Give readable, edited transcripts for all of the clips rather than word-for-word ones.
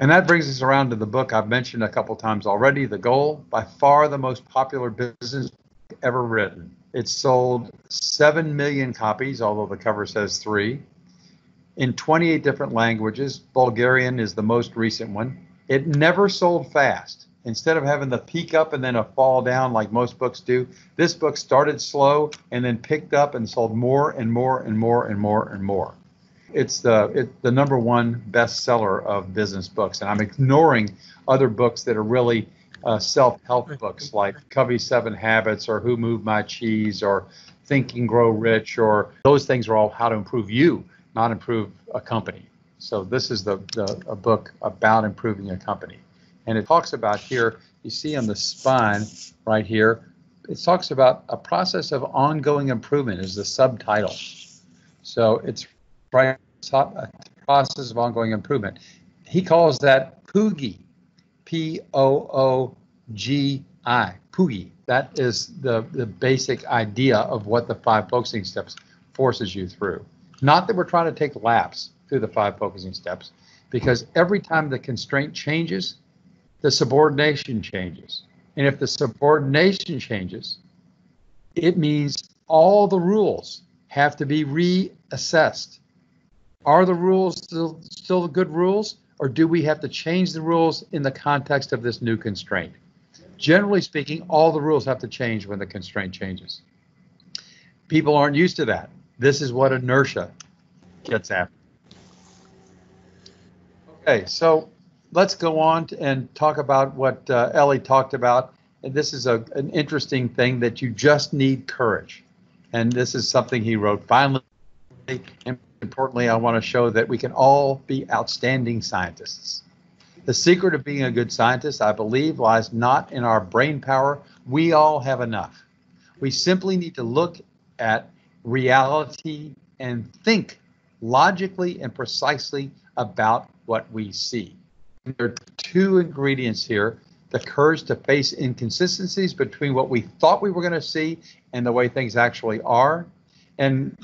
And that brings us around to the book I've mentioned a couple times already, The Goal, by far the most popular business book ever written. It sold 7 million copies, although the cover says 3, in 28 different languages. Bulgarian is the most recent one. It never sold fast. Instead of having the peak up and then a fall down like most books do, this book started slow and then picked up and sold more and more and more and more and more. It's the #1 bestseller of business books, and I'm ignoring other books that are really self-help books like Covey's 7 Habits or Who Moved My Cheese or Think and Grow Rich, or those things are all how to improve you, not improve a company. So this is a book about improving a company. And it talks about here, you see on the spine right here, it talks about a process of ongoing improvement is the subtitle. So it's right top, a process of ongoing improvement. He calls that POOGI, P-O-O-G-I, POOGI. That is the basic idea of what the 5 focusing steps forces you through. Not that we're trying to take laps through the 5 focusing steps, because every time the constraint changes, the subordination changes. And if the subordination changes, it means all the rules have to be reassessed. Are the rules still good rules, or do we have to change the rules in the context of this new constraint? Generally speaking, all the rules have to change when the constraint changes. People aren't used to that. This is what inertia gets after. Okay, so let's go on and talk about what Ellie talked about. And this is an interesting thing, that you just need courage. And this is something he wrote. Finally, and importantly, I want to show that we can all be outstanding scientists. The secret of being a good scientist, I believe, lies not in our brain power. We all have enough. We simply need to look at reality and think logically and precisely about what we see. There are 2 ingredients here: the courage to face inconsistencies between what we thought we were going to see and the way things actually are. And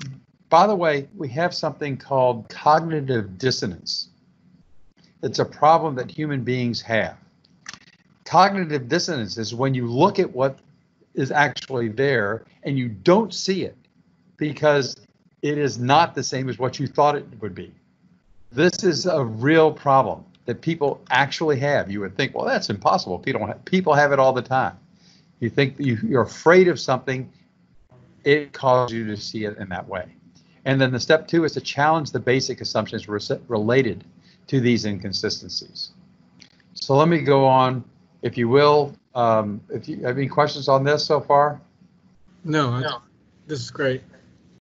by the way, we have something called cognitive dissonance. It's a problem that human beings have. Cognitive dissonance is when you look at what is actually there and you don't see it because it is not the same as what you thought it would be. This is a real problem that people actually have. You would think, well, that's impossible. People have it all the time. You think you're afraid of something, it causes you to see it in that way. And then the step 2 is to challenge the basic assumptions related to these inconsistencies. So let me go on, if you will. If you have any questions on this so far? No, this is great.